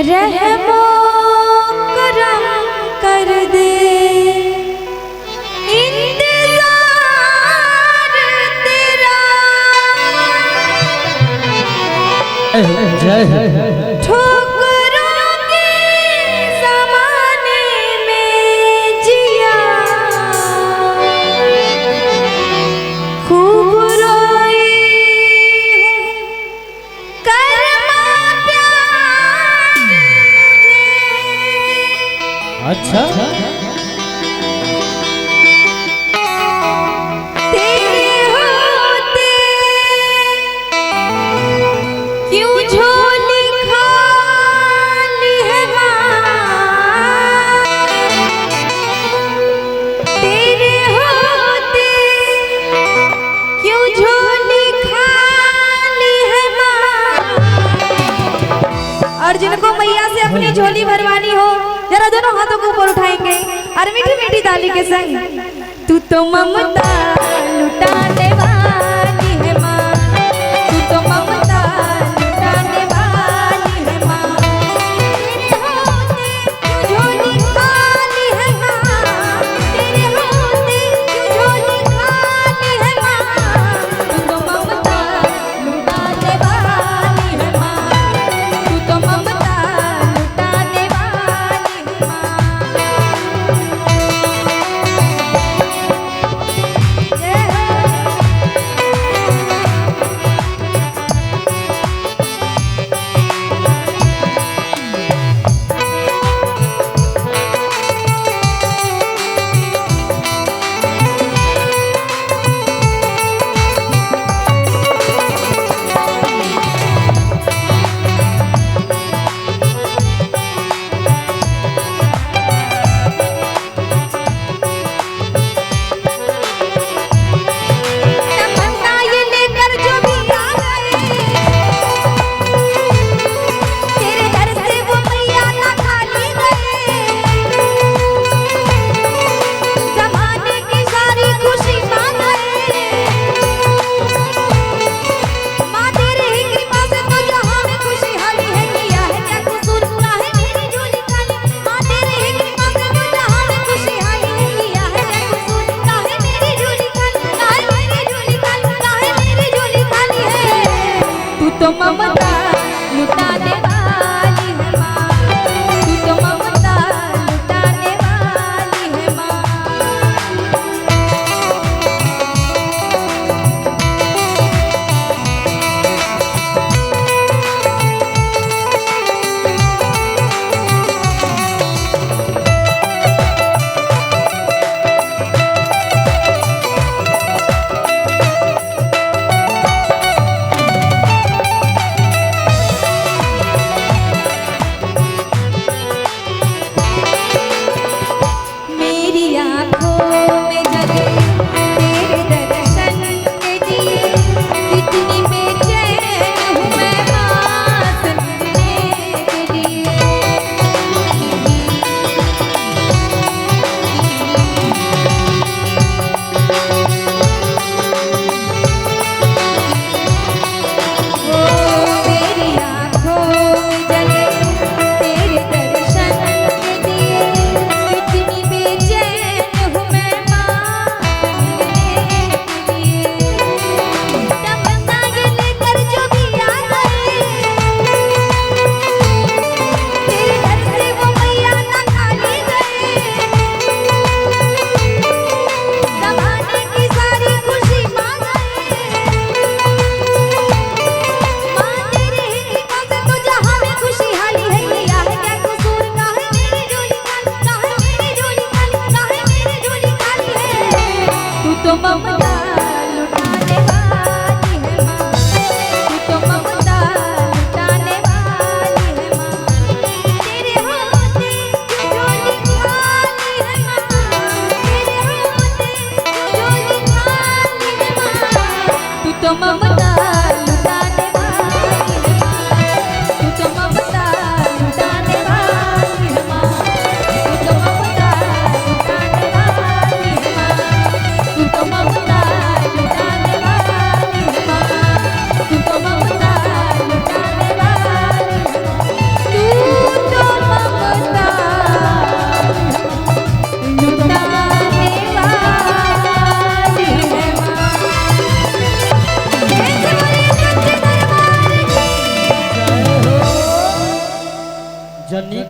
रहमो करम कर दे इंतजार तेरा ठोकरों के ज़माने में जिया खूब रोई कर्मा प्यार मुझे। अच्छा तेरे होते क्यों झोली खाली है माँ, तेरे होते क्यों झोली खाली है माँ। और जिनको मैया से अपनी झोली भरवानी हो जरा दोनों हाथों को ऊपर उठाएंगे और मीठी मीठी ताली के संग तू तो ममता लुटाने वाली है माँ, तू तो ममता लुटाने वाली है माँ। तेरे होते क्यों झोली खाली है माँ, तेरे होते क्यों झोली खाली है माँ। तू तो ममता लुटाने वाली है माँ, तू तो ममता लुटाने वाली है माँ। जय हो। तमन्ना ये लेकर जो भी आ गए तेरे दर से वो मैया ना खाली गए। ज़माने की सारी खुशी पा गए माँ, तेरे ही कृपा से तो जहाँ में खुशहाली है। किया है क्या कसूर पूरा है मेरी झोली खाली, माँ तेरे ही कृपा से तो जहाँ में खुशहाली है। किया है क्या कसूर काहे मेरी झोली खाली, काहे मेरी झोली खाली, काहे मेरी झोली खाली है। तू तो ममता लुटाने वाली है माँ, तू तो ममता लुटाने वाली है माँ। मेरी आँखों में जले तेरे दर्शन के दिए, कितनी बेचैन हूँ मैं माँ से मिलने के लिए। ओ मेरी आँखों में जले तेरे दर्शन के दिए, कितनी बेचैन हूँ मैं माँ मिलने के लिए। तमन्ना ये लेकर जो भी आ गए तेरे दर से वो मैया ना खाली गए। ज़माने की सारी खुशी पा गए माँ, तेरे ही कृपा से तो जहाँ में खुशहाली है। किया है क्या कसूर काहे मेरी झोली खाली, काहे मेरी झोली खाली, काहे मेरी झोली खाली है। तू तो ममता लुटाने वाली है माँ, तू तो ममता लुटाने वाली है माँ। तेरे होते क्यों झोली खाली है माँ, तेरे होते क्यों झोली खाली है माँ। तू तो ममता